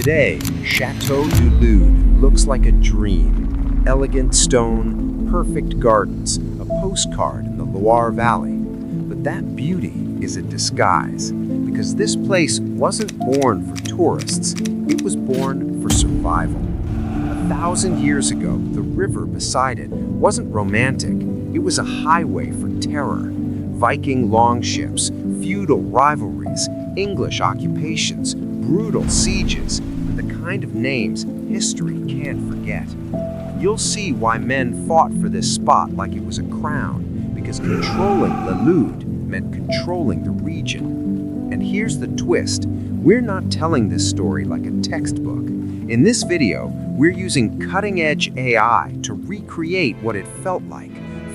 Today, Château du Lude looks like a dream. Elegant stone, perfect gardens, a postcard in the Loire Valley. But that beauty is a disguise, because this place wasn't born for tourists, it was born for survival. 1,000 years ago, the river beside it wasn't romantic, it was a highway for terror. Viking longships, feudal rivalries, English occupations, brutal sieges, and the kind of names history can't forget. You'll see why men fought for this spot like it was a crown, because controlling Le Lude meant controlling the region. And here's the twist, we're not telling this story like a textbook. In this video, we're using cutting-edge AI to recreate what it felt like.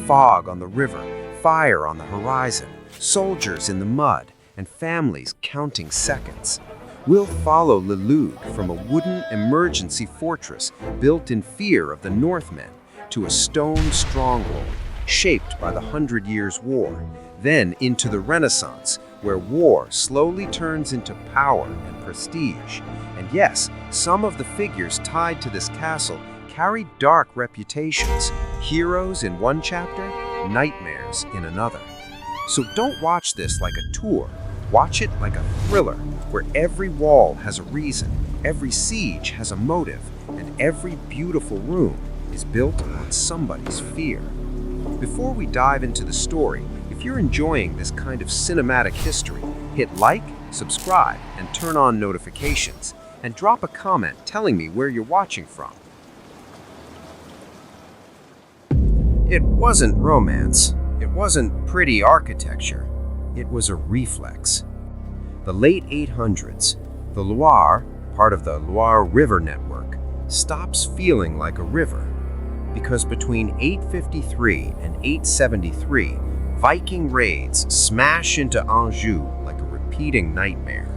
Fog on the river, fire on the horizon, soldiers in the mud, and families counting seconds. We'll follow Le Lude from a wooden emergency fortress built in fear of the Northmen to a stone stronghold shaped by the 100 Years' War, then into the Renaissance, where war slowly turns into power and prestige. And yes, some of the figures tied to this castle carry dark reputations, heroes in one chapter, nightmares in another. So don't watch this like a tour. Watch it like a thriller, where every wall has a reason, every siege has a motive, and every beautiful room is built on somebody's fear. Before we dive into the story, if you're enjoying this kind of cinematic history, hit like, subscribe, and turn on notifications, and drop a comment telling me where you're watching from. It wasn't romance. It wasn't pretty architecture. It was a reflex. The late 800s, the Loire, part of the Loire River network, stops feeling like a river. Because between 853 and 873, Viking raids smash into Anjou like a repeating nightmare.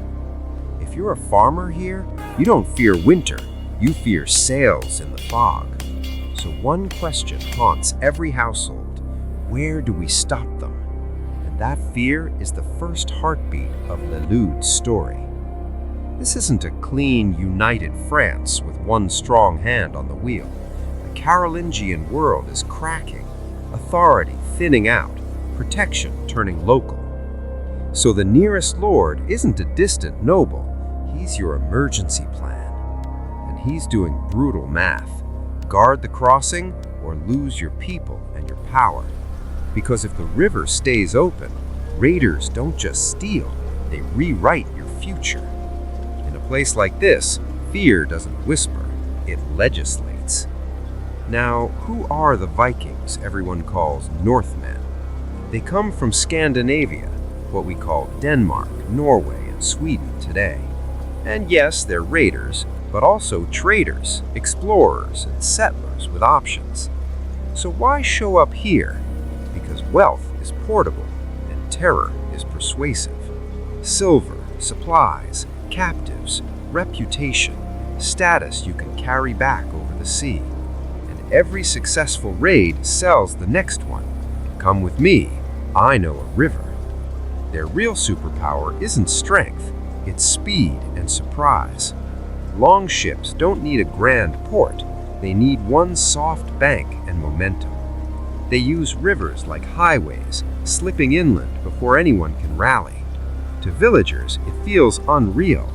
If you're a farmer here, you don't fear winter, you fear sails in the fog. So one question haunts every household: where do we stop them? And that fear is the first heartbeat of Le Lude's story. This isn't a clean, united France with one strong hand on the wheel. The Carolingian world is cracking, authority thinning out, protection turning local. So the nearest lord isn't a distant noble, he's your emergency plan. And he's doing brutal math. Guard the crossing or lose your people and your power. Because if the river stays open, raiders don't just steal, they rewrite your future. In a place like this, fear doesn't whisper, it legislates. Now, who are the Vikings everyone calls Northmen? They come from Scandinavia, what we call Denmark, Norway, and Sweden today. And yes, they're raiders, but also traders, explorers, and settlers with options. So why show up here? Because wealth is portable and terror is persuasive. Silver, supplies, captives, reputation, status you can carry back over the sea. And every successful raid sells the next one. Come with me, I know a river. Their real superpower isn't strength, it's speed and surprise. Long ships don't need a grand port, they need one soft bank and momentum. They use rivers like highways, slipping inland before anyone can rally. To villagers, it feels unreal.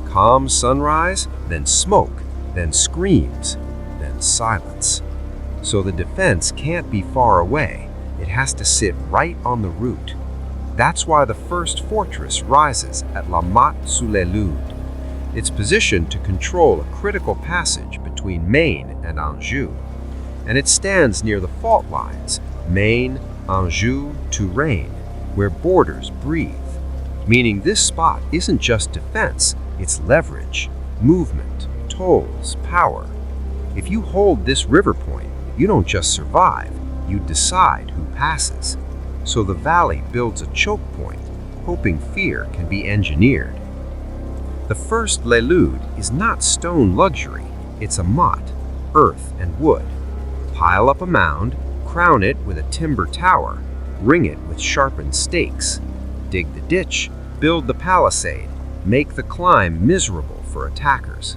Calm sunrise, then smoke, then screams, then silence. So the defense can't be far away, it has to sit right on the route. That's why the first fortress rises at La Motte-sur-le-Lude. It's positioned to control a critical passage between Maine and Anjou. And it stands near the fault lines, Maine, Anjou, Touraine, where borders breathe. Meaning this spot isn't just defense, it's leverage, movement, tolls, power. If you hold this river point, you don't just survive, you decide who passes. So the valley builds a choke point, hoping fear can be engineered. The first Le Lude is not stone luxury, it's a motte, earth and wood. Pile up a mound, crown it with a timber tower, ring it with sharpened stakes. Dig the ditch, build the palisade, make the climb miserable for attackers.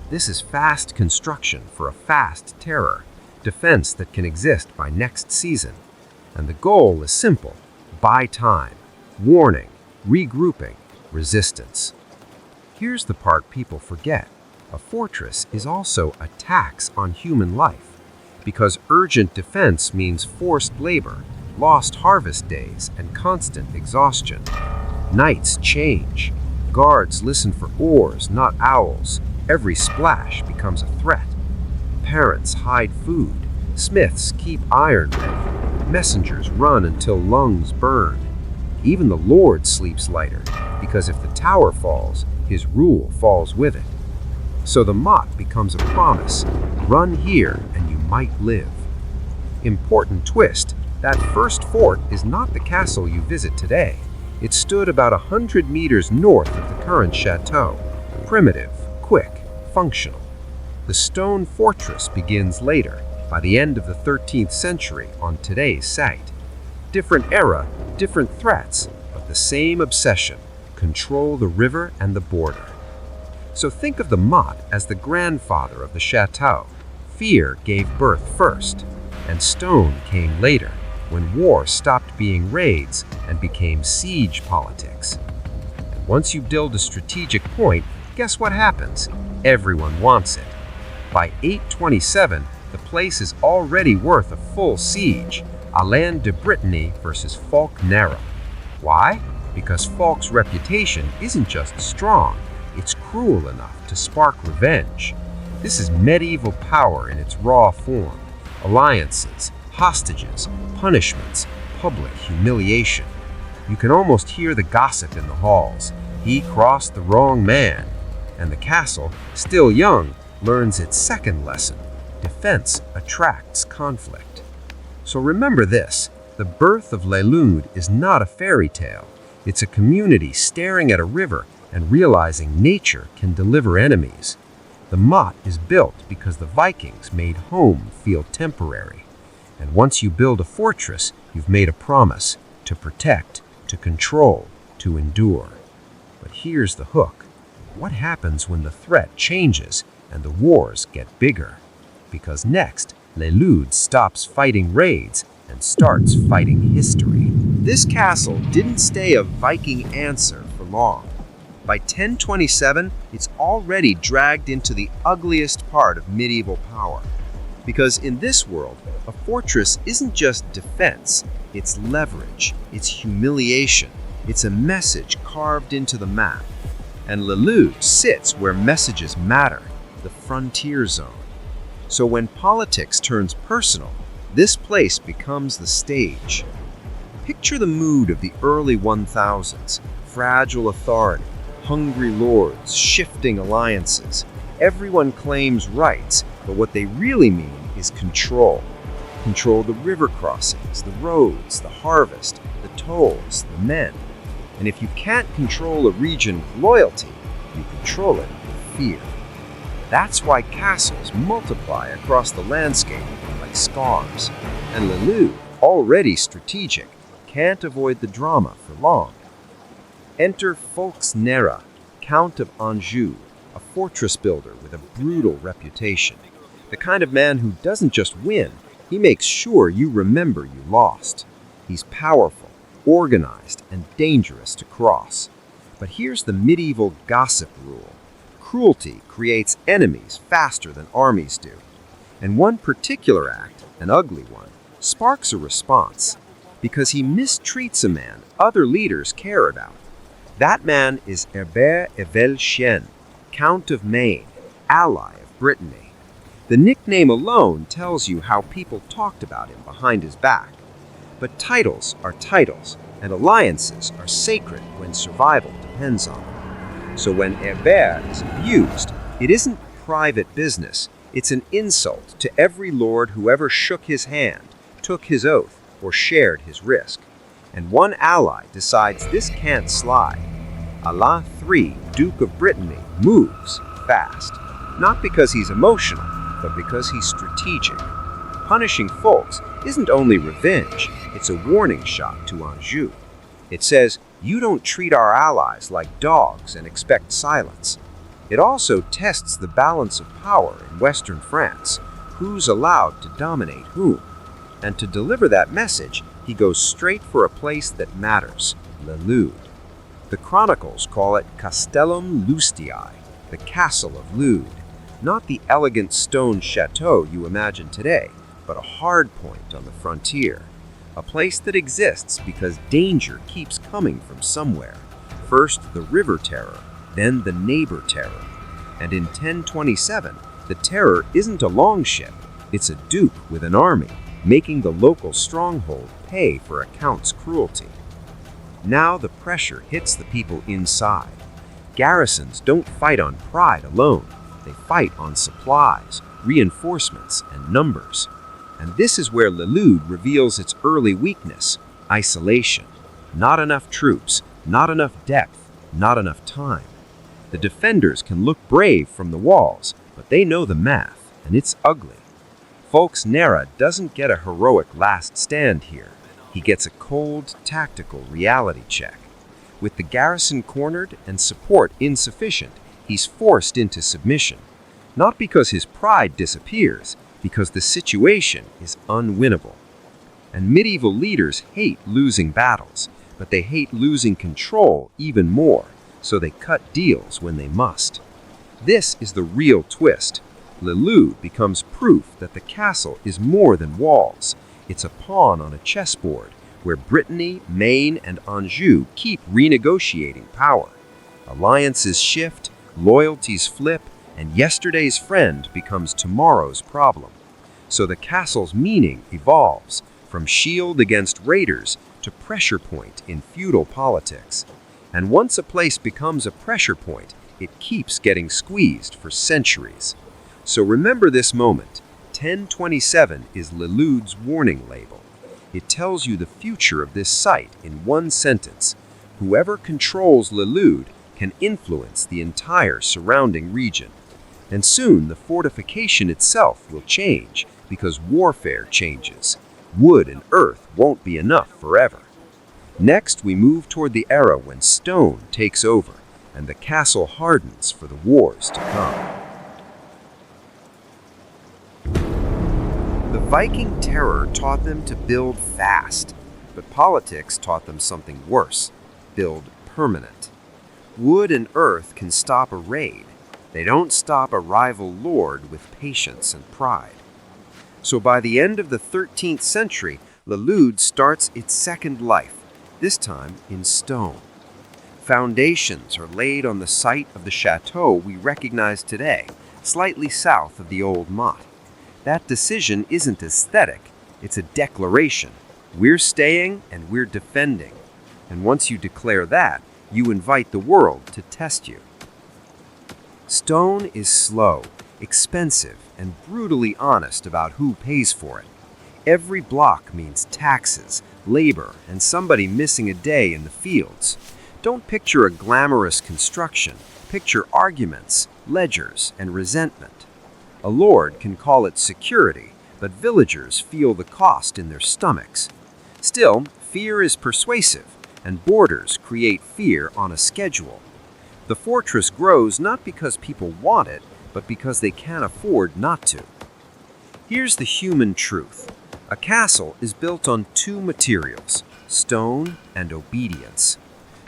This is fast construction for a fast terror, defense that can exist by next season. And the goal is simple: buy time, warning, regrouping, resistance. Here's the part people forget. A fortress is also a tax on human life, because urgent defense means forced labor, lost harvest days, and constant exhaustion. Nights change. Guards listen for oars, not owls. Every splash becomes a threat. Parents hide food. Smiths keep iron ready. Messengers run until lungs burn. Even the Lord sleeps lighter, because if the tower falls, his rule falls with it. So the motte becomes a promise: run here and you might live. Important twist: that first fort is not the castle you visit today. It stood about 100 meters north of the current chateau. Primitive, quick, functional. The stone fortress begins later, by the end of the 13th century, on today's site. Different era, different threats, but the same obsession: control the river and the border. So think of the motte as the grandfather of the chateau. Fear gave birth first, and stone came later, when war stopped being raids and became siege politics. And once you build a strategic point, guess what happens? Everyone wants it. By 827, the place is already worth a full siege: Alain de Brittany versus Fulk Nera. Why? Because Fulk's reputation isn't just strong, it's cruel enough to spark revenge. This is medieval power in its raw form: alliances, hostages, punishments, public humiliation. You can almost hear the gossip in the halls. He crossed the wrong man. And the castle, still young, learns its second lesson: defense attracts conflict. So remember this: the birth of Le Lude is not a fairy tale. It's a community staring at a river and realizing nature can deliver enemies. The motte is built because the Vikings made home feel temporary. And once you build a fortress, you've made a promise: to protect, to control, to endure. But here's the hook: what happens when the threat changes and the wars get bigger? Because next, Le Lude stops fighting raids and starts fighting history. This castle didn't stay a Viking answer for long. By 1027, it's already dragged into the ugliest part of medieval power. Because in this world, a fortress isn't just defense, it's leverage, it's humiliation, it's a message carved into the map. And Le Lude sits where messages matter, the frontier zone. So when politics turns personal, this place becomes the stage. Picture the mood of the early 1000s: fragile authority, hungry lords, shifting alliances. Everyone claims rights, but what they really mean is control. Control the river crossings, the roads, the harvest, the tolls, the men. And if you can't control a region with loyalty, you control it with fear. That's why castles multiply across the landscape like scars. And Le Lude, already strategic, can't avoid the drama for long. Enter Fulk Nera, Count of Anjou, a fortress builder with a brutal reputation. The kind of man who doesn't just win, he makes sure you remember you lost. He's powerful, organized, and dangerous to cross. But here's the medieval gossip rule: cruelty creates enemies faster than armies do. And one particular act, an ugly one, sparks a response, because he mistreats a man other leaders care about. That man is Herbert Evelchien, Count of Maine, ally of Brittany. The nickname alone tells you how people talked about him behind his back. But titles are titles, and alliances are sacred when survival depends on them. So when Herbert is abused, it isn't private business, it's an insult to every lord who ever shook his hand, took his oath, or shared his risk. And one ally decides this can't slide. Alain III, Duke of Brittany, moves fast. Not because he's emotional, but because he's strategic. Punishing Fulks isn't only revenge, it's a warning shot to Anjou. It says, you don't treat our allies like dogs and expect silence. It also tests the balance of power in Western France, who's allowed to dominate whom. And to deliver that message, he goes straight for a place that matters, Le Lude. The chronicles call it Castellum Lustii, the Castle of Lude, not the elegant stone chateau you imagine today, but a hard point on the frontier, a place that exists because danger keeps coming from somewhere. First the river terror, then the neighbor terror. And in 1027, the terror isn't a longship, it's a duke with an army, making the local stronghold pay for a count's cruelty. Now the pressure hits the people inside. Garrisons don't fight on pride alone, they fight on supplies, reinforcements, and numbers. And this is where Le Lude reveals its early weakness: isolation. Not enough troops, not enough depth, not enough time. The defenders can look brave from the walls, but they know the math, and it's ugly. Folks Nera doesn't get a heroic last stand here. He gets a cold, tactical reality check. With the garrison cornered and support insufficient, he's forced into submission. Not because his pride disappears, because the situation is unwinnable. And medieval leaders hate losing battles, but they hate losing control even more, so they cut deals when they must. This is the real twist. Le Lude becomes proof that the castle is more than walls. It's a pawn on a chessboard where Brittany, Maine, and Anjou keep renegotiating power. Alliances shift, loyalties flip, and yesterday's friend becomes tomorrow's problem. So the castle's meaning evolves from shield against raiders to pressure point in feudal politics. And once a place becomes a pressure point, it keeps getting squeezed for centuries. So remember this moment. 1027 is Le Lude's warning label. It tells you the future of this site in one sentence. Whoever controls Le Lude can influence the entire surrounding region. And soon the fortification itself will change because warfare changes. Wood and earth won't be enough forever. Next, we move toward the era when stone takes over and the castle hardens for the wars to come. The Viking terror taught them to build fast, but politics taught them something worse: build permanent. Wood and earth can stop a raid. They don't stop a rival lord with patience and pride. So by the end of the 13th century, Le Lude starts its second life, this time in stone. Foundations are laid on the site of the chateau we recognize today, slightly south of the old motte. That decision isn't aesthetic, it's a declaration. We're staying and we're defending. And once you declare that, you invite the world to test you. Stone is slow, expensive, and brutally honest about who pays for it. Every block means taxes, labor, and somebody missing a day in the fields. Don't picture a glamorous construction. Picture arguments, ledgers, and resentment. A lord can call it security, but villagers feel the cost in their stomachs. Still, fear is persuasive, and borders create fear on a schedule. The fortress grows not because people want it, but because they can't afford not to. Here's the human truth. A castle is built on two materials, stone and obedience.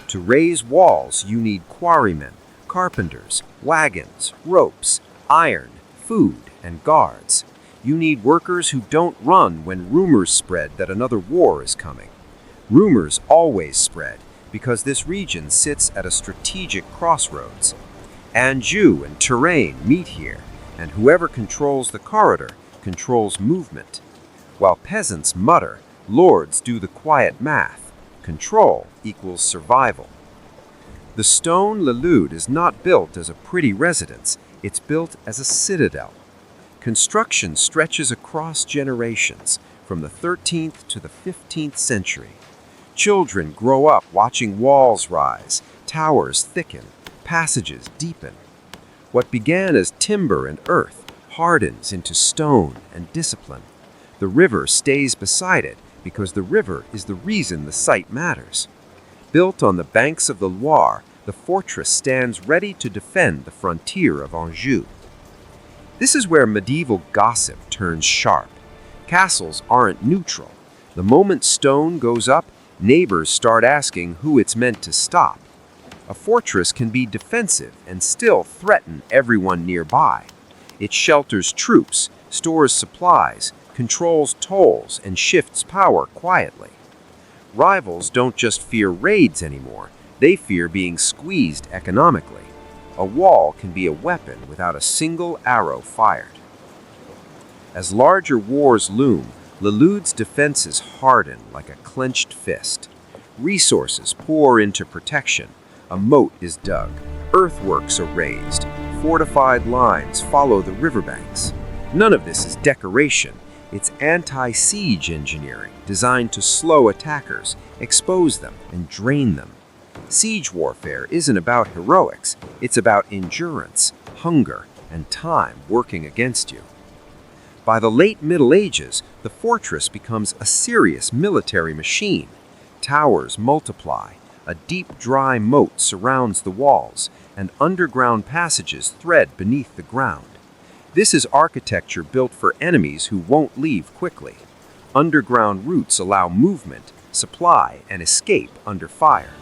To raise walls, you need quarrymen, carpenters, wagons, ropes, iron, food, and guards. You need workers who don't run when rumors spread that another war is coming. Rumors always spread because this region sits at a strategic crossroads. Anjou and Touraine meet here, and whoever controls the corridor controls movement. While peasants mutter, lords do the quiet math. Control equals survival. The stone Le Lude is not built as a pretty residence, it's built as a citadel. Construction stretches across generations, from the 13th to the 15th century. Children grow up watching walls rise, towers thicken, passages deepen. What began as timber and earth hardens into stone and discipline. The river stays beside it because the river is the reason the site matters. Built on the banks of the Loire, the fortress stands ready to defend the frontier of Anjou. This is where medieval gossip turns sharp. Castles aren't neutral. The moment stone goes up, neighbors start asking who it's meant to stop. A fortress can be defensive and still threaten everyone nearby. It shelters troops, stores supplies, controls tolls, and shifts power quietly. Rivals don't just fear raids anymore, they fear being squeezed economically. A wall can be a weapon without a single arrow fired. As larger wars loom, Le Lude's defenses harden like a clenched fist. Resources pour into protection. A moat is dug. Earthworks are raised. Fortified lines follow the riverbanks. None of this is decoration. It's anti-siege engineering designed to slow attackers, expose them, and drain them. Siege warfare isn't about heroics. It's about endurance, hunger, and time working against you. By the late Middle Ages, the fortress becomes a serious military machine. Towers multiply, a deep, dry moat surrounds the walls, and underground passages thread beneath the ground. This is architecture built for enemies who won't leave quickly. Underground routes allow movement, supply, and escape under fire.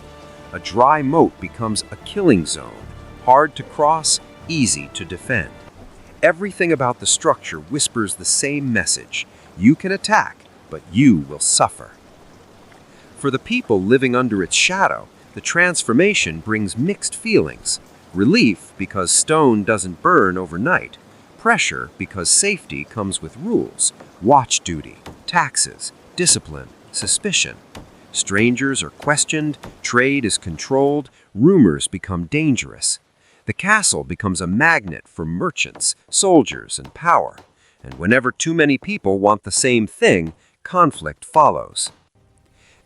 A dry moat becomes a killing zone, hard to cross, easy to defend. Everything about the structure whispers the same message. You can attack, but you will suffer. For the people living under its shadow, the transformation brings mixed feelings. Relief because stone doesn't burn overnight. Pressure because safety comes with rules. Watch duty, taxes, discipline, suspicion. Strangers are questioned, trade is controlled, rumors become dangerous. The castle becomes a magnet for merchants, soldiers, and power. And whenever too many people want the same thing, conflict follows.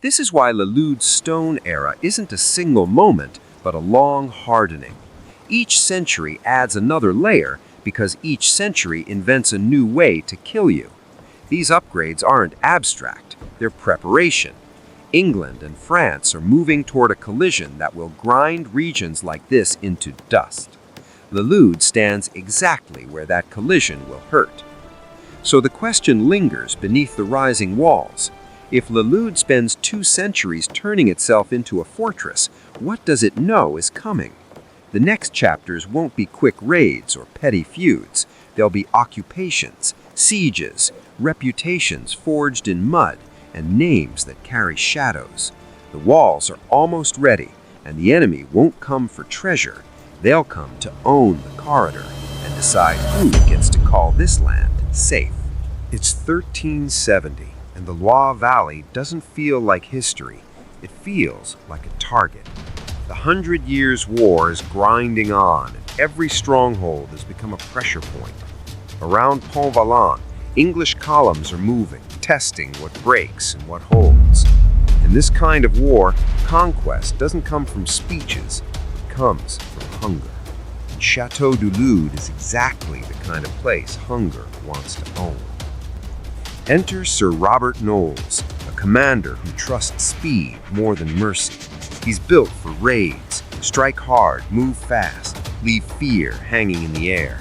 This is why Le Lude's stone era isn't a single moment, but a long hardening. Each century adds another layer because each century invents a new way to kill you. These upgrades aren't abstract, they're preparation. England and France are moving toward a collision that will grind regions like this into dust. Le Lude stands exactly where that collision will hurt. So the question lingers beneath the rising walls. If Le Lude spends 2 centuries turning itself into a fortress, what does it know is coming? The next chapters won't be quick raids or petty feuds. They'll be occupations, sieges, reputations forged in mud, and names that carry shadows. The walls are almost ready, and the enemy won't come for treasure. They'll come to own the corridor and decide who gets to call this land safe. It's 1370, and the Loire Valley doesn't feel like history. It feels like a target. The 100 Years' War is grinding on, and every stronghold has become a pressure point. Around Pontvallain, English columns are moving, testing what breaks and what holds. In this kind of war, conquest doesn't come from speeches, it comes from hunger. And Château du Lude is exactly the kind of place hunger wants to own. Enter Sir Robert Knowles, a commander who trusts speed more than mercy. He's built for raids, strike hard, move fast, leave fear hanging in the air.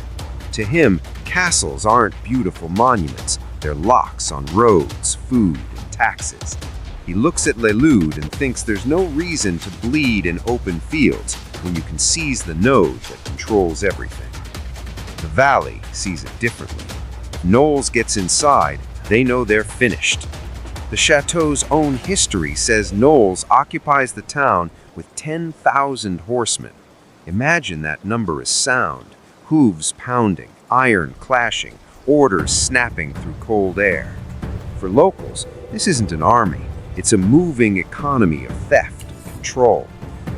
To him, castles aren't beautiful monuments, they're locks on roads, food, and taxes. He looks at Le Lude and thinks there's no reason to bleed in open fields when you can seize the node that controls everything. The Valley sees it differently. If Knowles gets inside, they know they're finished. The chateau's own history says Knowles occupies the town with 10,000 horsemen. Imagine that number as sound, hooves pounding, iron clashing, orders snapping through cold air. For locals, this isn't an army. It's a moving economy of theft and control.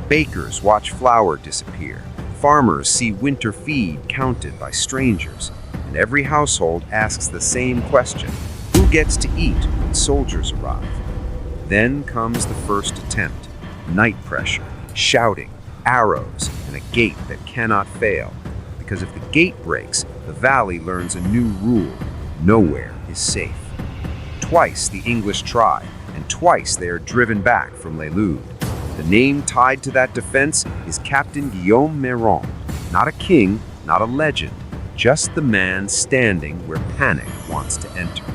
Bakers watch flour disappear. Farmers see winter feed counted by strangers. And every household asks the same question: who gets to eat when soldiers arrive? Then comes the first attempt. Night pressure, shouting, arrows, and a gate that cannot fail. Because if the gate breaks, the valley learns a new rule: nowhere is safe. Twice the English try, and twice they are driven back from Le Lude. The name tied to that defense is Captain Guillaume Meron. Not a king, not a legend, just the man standing where panic wants to enter.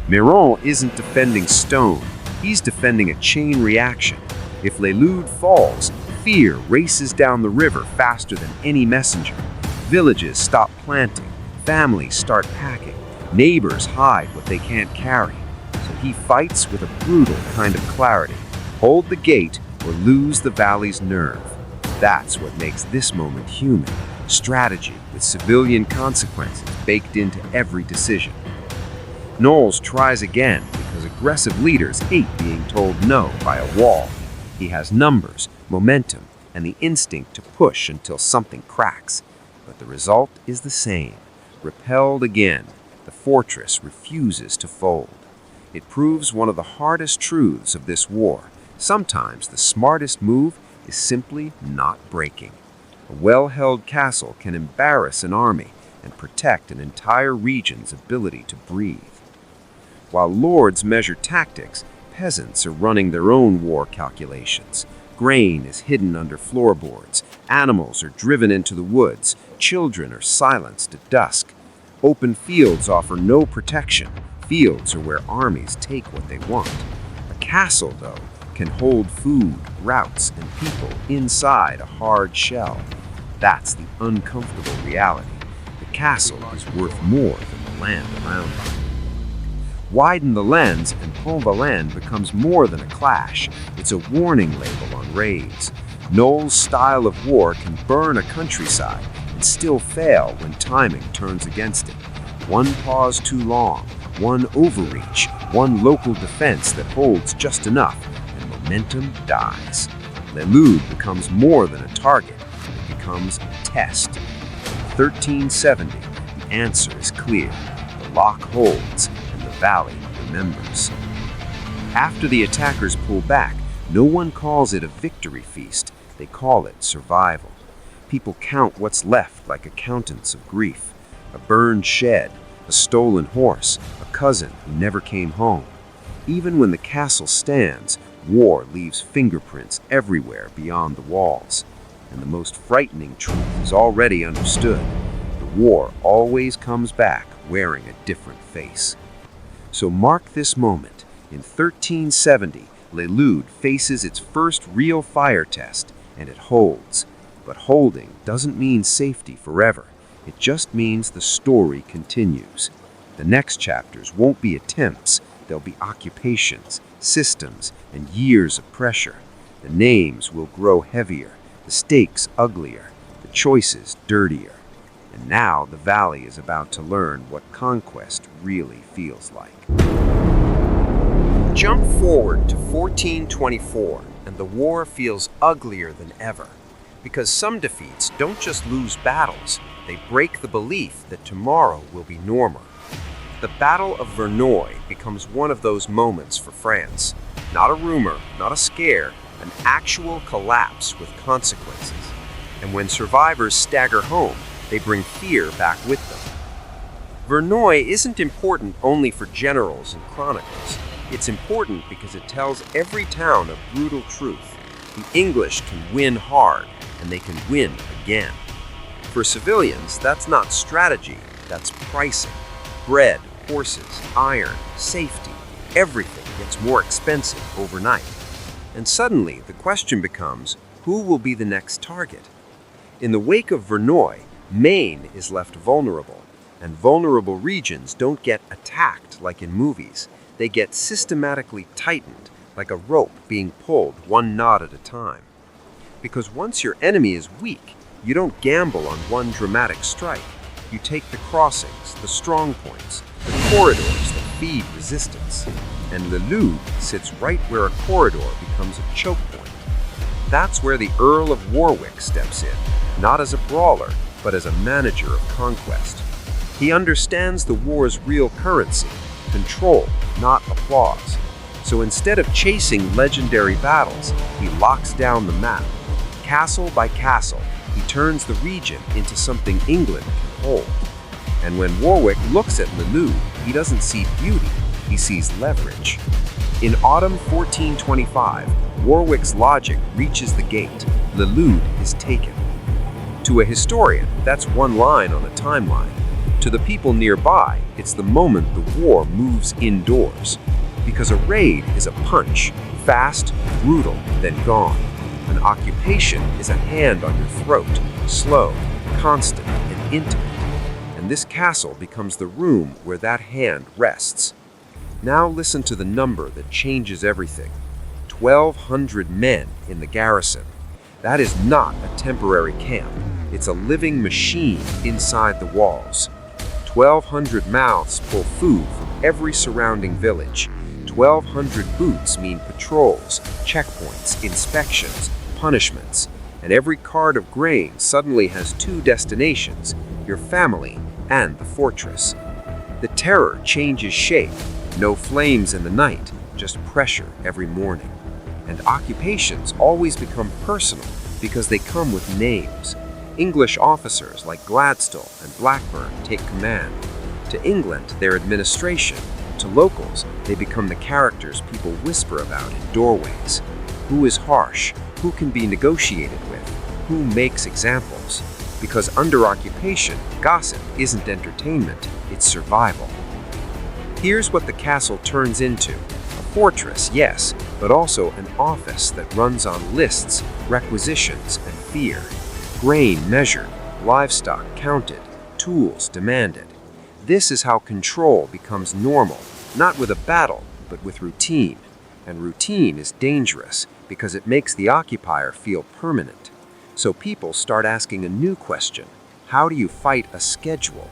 Meron isn't defending stone, he's defending a chain reaction. If Le Lude falls, fear races down the river faster than any messenger. Villages stop planting, families start packing, neighbors hide what they can't carry. So he fights with a brutal kind of clarity. Hold the gate or lose the valley's nerve. That's what makes this moment human. Strategy with civilian consequences baked into every decision. Knowles tries again because aggressive leaders hate being told no by a wall. He has numbers, momentum, and the instinct to push until something cracks. But the result is the same. Repelled again, the fortress refuses to fold. It proves one of the hardest truths of this war. Sometimes the smartest move is simply not breaking. A well-held castle can embarrass an army and protect an entire region's ability to breathe. While lords measure tactics, peasants are running their own war calculations. Grain is hidden under floorboards, animals are driven into the woods, children are silenced at dusk. Open fields offer no protection. Fields are where armies take what they want. A castle, though, can hold food, routes, and people inside a hard shell. That's the uncomfortable reality. The castle is worth more than the land around it. Widen the lens and Pontvallain becomes more than a clash. It's a warning label on raids. Knowles' style of war can burn a countryside and still fail when timing turns against it. One pause too long, one overreach, one local defense that holds just enough, and momentum dies. Le Lude becomes more than a target, it becomes a test. In 1370, the answer is clear. The lock holds, and the valley remembers. After the attackers pull back, no one calls it a victory feast, they call it survival. People count what's left like accountants of grief. A burned shed, a stolen horse, a cousin who never came home. Even when the castle stands, war leaves fingerprints everywhere beyond the walls. And the most frightening truth is already understood. The war always comes back wearing a different face. So mark this moment. In 1370, Le Lude faces its first real fire test, and it holds. But holding doesn't mean safety forever. It just means the story continues. The next chapters won't be attempts. They'll be occupations, systems, and years of pressure. The names will grow heavier, the stakes uglier, the choices dirtier. And now the valley is about to learn what conquest really feels like. Jump forward to 1424, and the war feels uglier than ever. Because some defeats don't just lose battles, they break the belief that tomorrow will be normal. The Battle of Verneuil becomes one of those moments for France. Not a rumor, not a scare, an actual collapse with consequences. And when survivors stagger home, they bring fear back with them. Verneuil isn't important only for generals and chronicles. It's important because it tells every town a brutal truth. The English can win hard, and they can win again. For civilians, that's not strategy, that's pricing. Bread, horses, iron, safety, everything gets more expensive overnight. And suddenly, the question becomes, who will be the next target? In the wake of Verneuil, Maine is left vulnerable, and vulnerable regions don't get attacked like in movies. They get systematically tightened, like a rope being pulled one knot at a time. Because once your enemy is weak, you don't gamble on one dramatic strike. You take the crossings, the strong points, the corridors that feed resistance. And Le Lude sits right where a corridor becomes a choke point. That's where the Earl of Warwick steps in, not as a brawler, but as a manager of conquest. He understands the war's real currency, control, not applause. So instead of chasing legendary battles, he locks down the map. Castle by castle, he turns the region into something England can hold. And when Warwick looks at Le Lude, he doesn't see beauty, he sees leverage. In autumn 1425, Warwick's logic reaches the gate. Le Lude is taken. To a historian, that's one line on a timeline. To the people nearby, it's the moment the war moves indoors. Because a raid is a punch, fast, brutal, then gone. An occupation is a hand on your throat, slow, constant, and intimate. And this castle becomes the room where that hand rests. Now listen to the number that changes everything. 1,200 men in the garrison. That is not a temporary camp. It's a living machine inside the walls. 1,200 mouths pull food from every surrounding village. 1,200 boots mean patrols, checkpoints, inspections, punishments. And every cart of grain suddenly has two destinations, your family and the fortress. The terror changes shape. No flames in the night, just pressure every morning. And occupations always become personal because they come with names. English officers like Gladstone and Blackburn take command. To England, their administration. To locals, they become the characters people whisper about in doorways. Who is harsh? Who can be negotiated with? Who makes examples? Because under occupation, gossip isn't entertainment, it's survival. Here's what the castle turns into. A fortress, yes, but also an office that runs on lists, requisitions, and fear. Grain measured, livestock counted, tools demanded. This is how control becomes normal, not with a battle, but with routine. And routine is dangerous because it makes the occupier feel permanent. So people start asking a new question. How do you fight a schedule?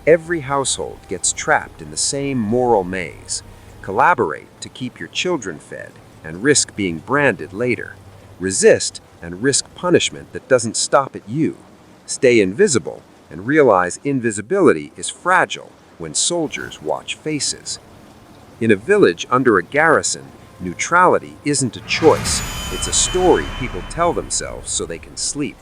Every household gets trapped in the same moral maze. Collaborate to keep your children fed and risk being branded later. Resist and risk punishment that doesn't stop at you. Stay invisible and realize invisibility is fragile when soldiers watch faces. In a village under a garrison, neutrality isn't a choice. It's a story people tell themselves so they can sleep.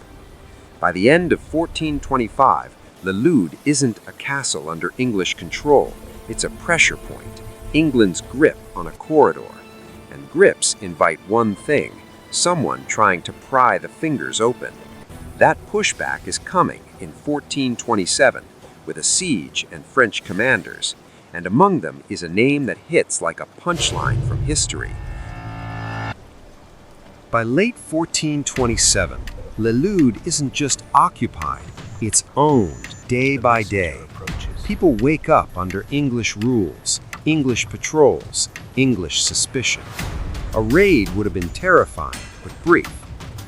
By the end of 1425, Le Lude isn't a castle under English control. It's a pressure point, England's grip on a corridor. And grips invite one thing, someone trying to pry the fingers open. That pushback is coming in 1427 with a siege and French commanders, and among them is a name that hits like a punchline from history. By late 1427, Le Lude isn't just occupied, it's owned day by day. People wake up under English rules, English patrols, English suspicion. A raid would have been terrifying, but brief.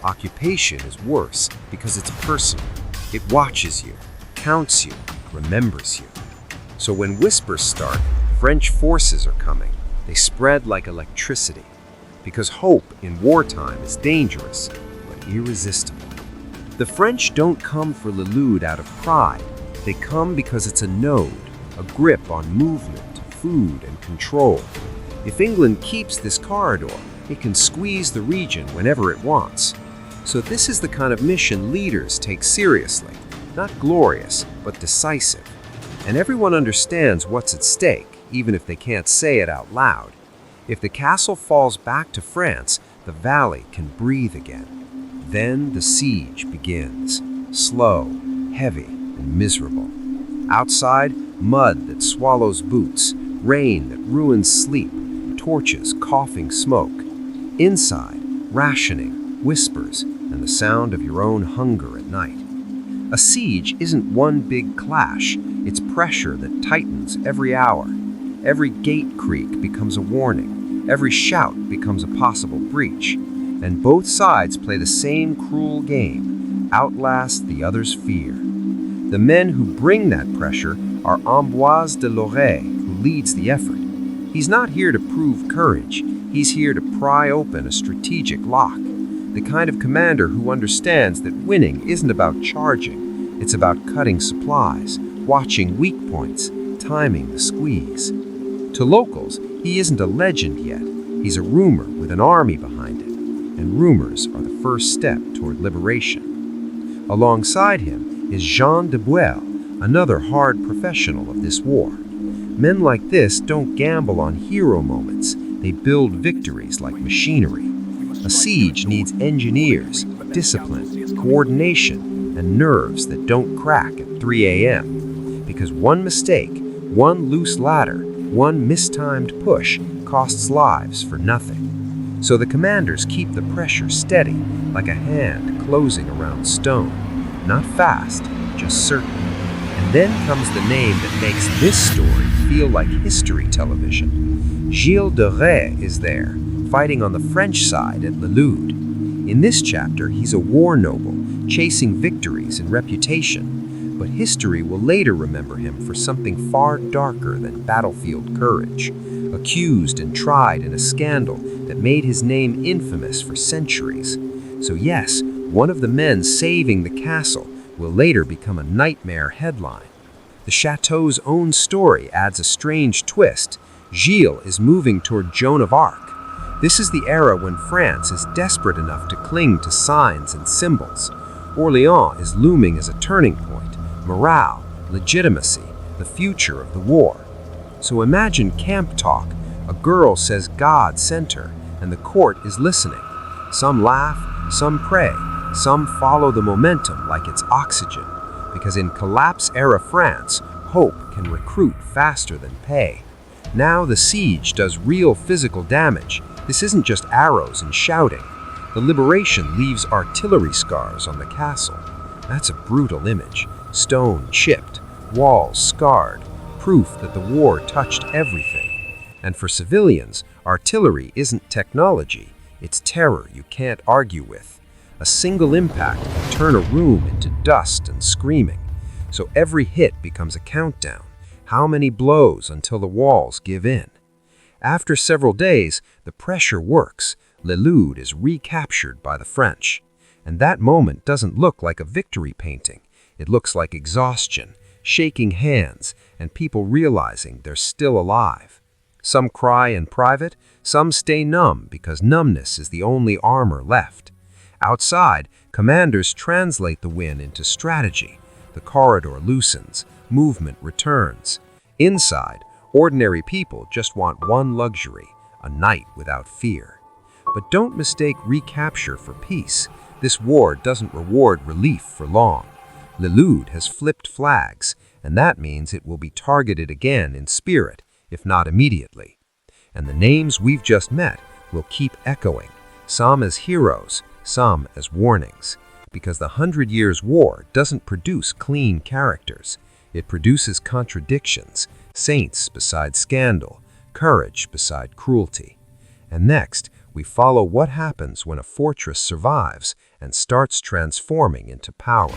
Occupation is worse because it's personal. It watches you, counts you, remembers you. So when whispers start, French forces are coming. They spread like electricity. Because hope in wartime is dangerous, but irresistible. The French don't come for Le Lude out of pride. They come because it's a node, a grip on movement, food, and control. If England keeps this corridor, it can squeeze the region whenever it wants. So this is the kind of mission leaders take seriously, not glorious, but decisive. And everyone understands what's at stake, even if they can't say it out loud. If the castle falls back to France, the valley can breathe again. Then the siege begins, slow, heavy, and miserable. Outside, mud that swallows boots, rain that ruins sleep, torches coughing smoke. Inside, rationing, whispers, and the sound of your own hunger at night. A siege isn't one big clash, it's pressure that tightens every hour. Every gate creak becomes a warning, every shout becomes a possible breach, and both sides play the same cruel game, outlast the other's fear. The men who bring that pressure are Ambroise de Lorey, who leads the effort. He's not here to prove courage, he's here to pry open a strategic lock. The kind of commander who understands that winning isn't about charging, it's about cutting supplies, watching weak points, timing the squeeze. To locals, he isn't a legend yet. He's a rumor with an army behind it, and rumors are the first step toward liberation. Alongside him is Jean de Buell, another hard professional of this war. Men like this don't gamble on hero moments, They build victories like machinery. A siege needs engineers, discipline, coordination, and nerves that don't crack at 3 a.m. Because one mistake, one loose ladder, one mistimed push costs lives for nothing. So the commanders keep the pressure steady, like a hand closing around stone. Not fast, just certain. And then comes the name that makes this story feel like history television. Gilles de Rais is there, fighting on the French side at Le Lude. In this chapter, he's a war noble, chasing victories and reputation. But history will later remember him for something far darker than battlefield courage. Accused and tried in a scandal that made his name infamous for centuries. So yes, one of the men saving the castle will later become a nightmare headline. The chateau's own story adds a strange twist. Gilles is moving toward Joan of Arc. This is the era when France is desperate enough to cling to signs and symbols. Orléans is looming as a turning point. Morale, legitimacy, the future of the war. So imagine camp talk. A girl says God sent her, and the court is listening. Some laugh, some pray, some follow the momentum like it's oxygen. Because in collapse-era France, hope can recruit faster than pay. Now the siege does real physical damage. This isn't just arrows and shouting. The liberation leaves artillery scars on the castle. That's a brutal image. Stone chipped, walls scarred, proof that the war touched everything. And for civilians, artillery isn't technology. It's terror you can't argue with. A single impact can turn a room into dust and screaming. So every hit becomes a countdown. How many blows until the walls give in? After several days, the pressure works. Le Lude is recaptured by the French. And that moment doesn't look like a victory painting. It looks like exhaustion, shaking hands, and people realizing they're still alive. Some cry in private, some stay numb because numbness is the only armor left. Outside, commanders translate the win into strategy. The corridor loosens, movement returns. Inside, ordinary people just want one luxury, a night without fear. But don't mistake recapture for peace. This war doesn't reward relief for long. Le Lude has flipped flags, and that means it will be targeted again in spirit, if not immediately. And the names we've just met will keep echoing, some as heroes, some as warnings. Because the 100 Years' War doesn't produce clean characters. It produces contradictions, saints beside scandal, courage beside cruelty. And next, we follow what happens when a fortress survives and starts transforming into power.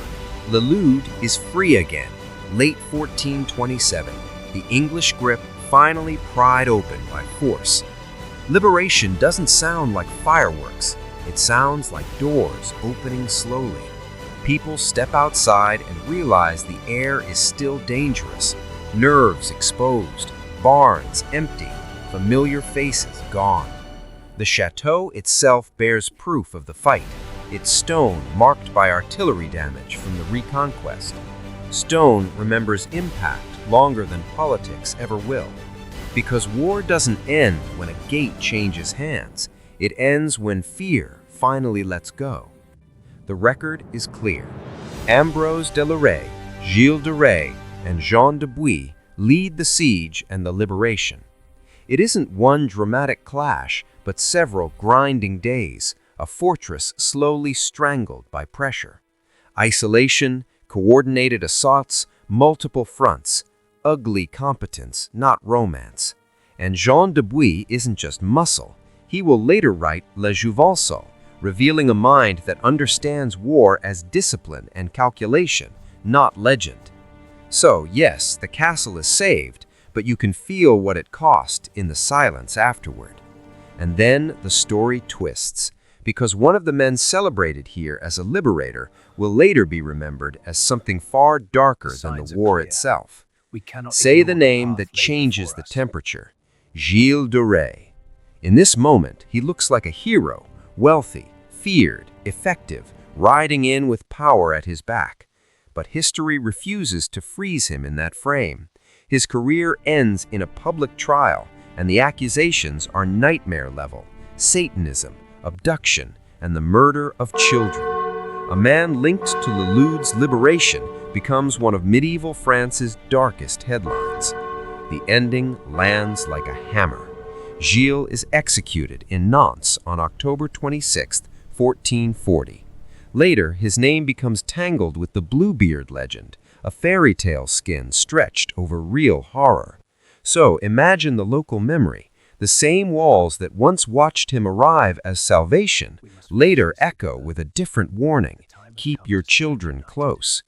Le Lude is free again, late 1427. The English grip finally pried open by force. Liberation doesn't sound like fireworks. It sounds like doors opening slowly. People step outside and realize the air is still dangerous. Nerves exposed, barns empty, familiar faces gone. The chateau itself bears proof of the fight. Its stone marked by artillery damage from the Reconquest. Stone remembers impact longer than politics ever will. Because war doesn't end when a gate changes hands. It ends when fear finally lets go. The record is clear. Ambrose de la Rey, Gilles de Rais, and Jean de Bouy lead the siege and the liberation. It isn't one dramatic clash, but several grinding days, a fortress slowly strangled by pressure. Isolation, coordinated assaults, multiple fronts, ugly competence, not romance. And Jean de Bouy isn't just muscle. He will later write Le Jouvenceau, revealing a mind that understands war as discipline and calculation, not legend. So, yes, the castle is saved, but you can feel what it cost in the silence afterward. And then the story twists, because one of the men celebrated here as a liberator will later be remembered as something far darker than the war itself. Say the name that changes the temperature, Gilles de Rais. In this moment, he looks like a hero, wealthy, feared, effective, riding in with power at his back. But history refuses to freeze him in that frame. His career ends in a public trial, and the accusations are nightmare level: Satanism, abduction, and the murder of children. A man linked to Le Lude's liberation becomes one of medieval France's darkest headlines. The ending lands like a hammer. Gilles is executed in Nantes on October 26, 1440. Later, his name becomes tangled with the Bluebeard legend, a fairy tale skin stretched over real horror. So imagine the local memory. The same walls that once watched him arrive as salvation later echo with a different warning: keep your children close.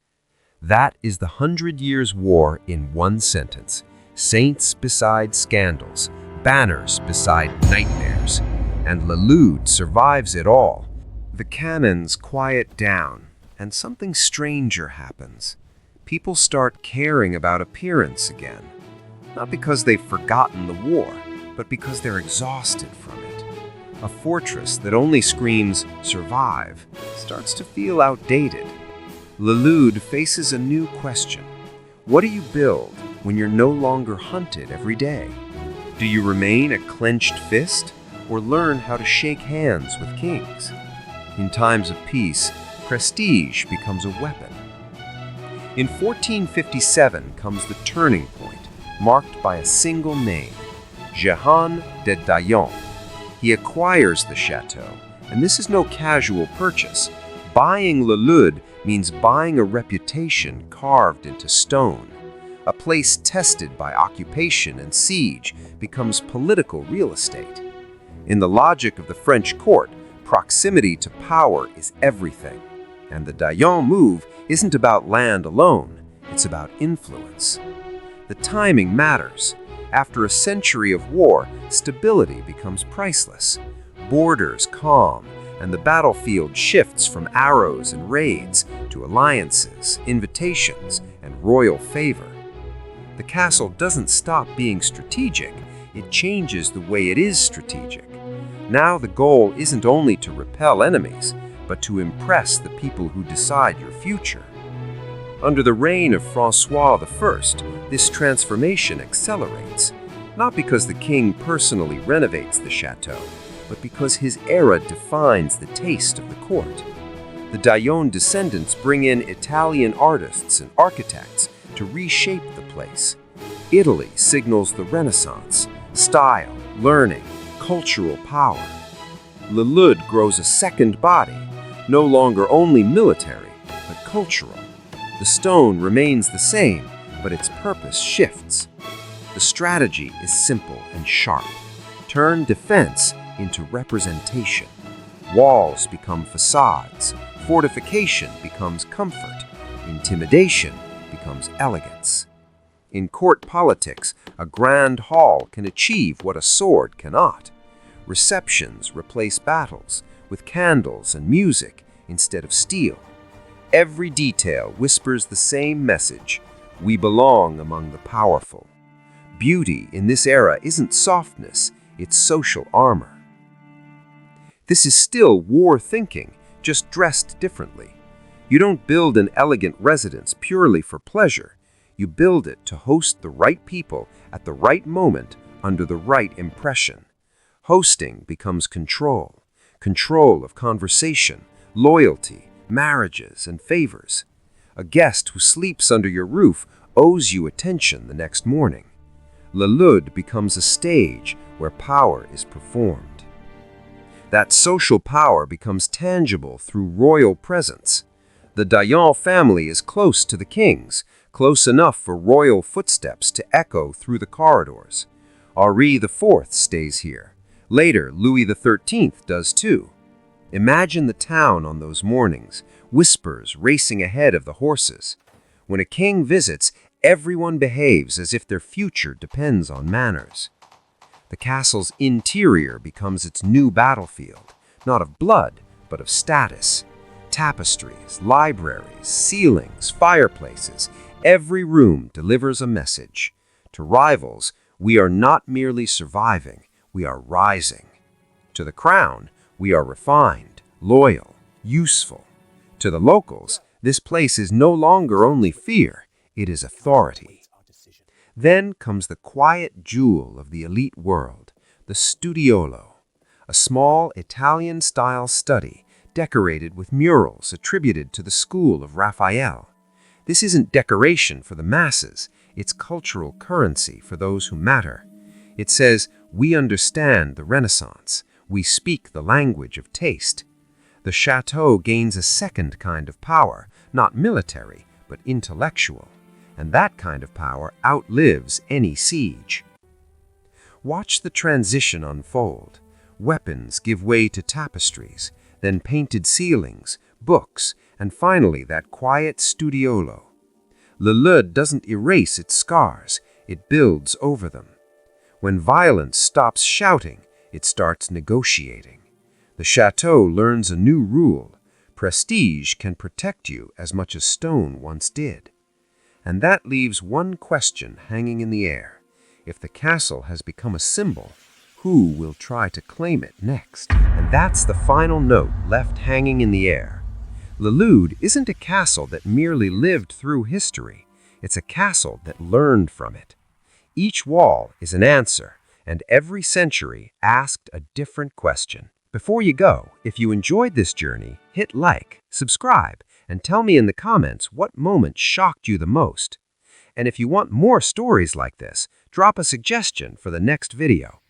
That is the 100 Years' War in one sentence. Saints beside scandals, banners beside nightmares, and Le Lude survives it all. The cannons quiet down, and something stranger happens. People start caring about appearance again, not because they've forgotten the war, but because they're exhausted from it. A fortress that only screams "survive" starts to feel outdated. Le Lude faces a new question. What do you build when you're no longer hunted every day? Do you remain a clenched fist, or learn how to shake hands with kings? In times of peace, prestige becomes a weapon. In 1457 comes the turning point, marked by a single name: Joan de Rais. He acquires the chateau, and this is no casual purchase. Buying Le Lude means buying a reputation carved into stone. A place tested by occupation and siege becomes political real estate. In the logic of the French court, proximity to power is everything. And the Daillon move isn't about land alone, it's about influence. The timing matters. After a century of war, stability becomes priceless. Borders calm, and the battlefield shifts from arrows and raids to alliances, invitations, and royal favor. The castle doesn't stop being strategic, it changes the way it is strategic. Now the goal isn't only to repel enemies, but to impress the people who decide your future. Under the reign of François I, this transformation accelerates, not because the king personally renovates the chateau, but because his era defines the taste of the court. The Daillon descendants bring in Italian artists and architects to reshape the place. Italy signals the Renaissance: style, learning, cultural power. Le Lude grows a second body, no longer only military, but cultural. The stone remains the same, but its purpose shifts. The strategy is simple and sharp. Turn defense into representation. Walls become facades. Fortification becomes comfort. Intimidation becomes elegance. In court politics, a grand hall can achieve what a sword cannot. Receptions replace battles with candles and music instead of steel. Every detail whispers the same message: we belong among the powerful. Beauty in this era isn't softness, it's social armor. This is still war thinking, just dressed differently. You don't build an elegant residence purely for pleasure. You build it to host the right people at the right moment under the right impression. Hosting becomes control. Control of conversation, loyalty, marriages, and favors. A guest who sleeps under your roof owes you attention the next morning. Le Lude becomes a stage where power is performed. That social power becomes tangible through royal presence. The Daillon family is close to the kings, close enough for royal footsteps to echo through the corridors. Henri IV stays here. Later, Louis XIII does too. Imagine the town on those mornings, whispers racing ahead of the horses. When a king visits, everyone behaves as if their future depends on manners. The castle's interior becomes its new battlefield, not of blood, but of status. Tapestries, libraries, ceilings, fireplaces, every room delivers a message. To rivals, we are not merely surviving, we are rising. To the crown, we are refined, loyal, useful. To the locals, this place is no longer only fear, it is authority. Then comes the quiet jewel of the elite world, the studiolo, a small Italian-style study decorated with murals attributed to the school of Raphael. This isn't decoration for the masses, it's cultural currency for those who matter. It says, we understand the Renaissance, we speak the language of taste. The chateau gains a second kind of power, not military, but intellectual. And that kind of power outlives any siege. Watch the transition unfold. Weapons give way to tapestries, then painted ceilings, books, and finally that quiet studiolo. Le Lude doesn't erase its scars, it builds over them. When violence stops shouting, it starts negotiating. The chateau learns a new rule. Prestige can protect you as much as stone once did. And that leaves one question hanging in the air. If the castle has become a symbol, who will try to claim it next? And that's the final note left hanging in the air. Le Lude isn't a castle that merely lived through history. It's a castle that learned from it. Each wall is an answer, and every century asked a different question. Before you go, if you enjoyed this journey, hit like, subscribe, and tell me in the comments what moment shocked you the most. And if you want more stories like this, drop a suggestion for the next video.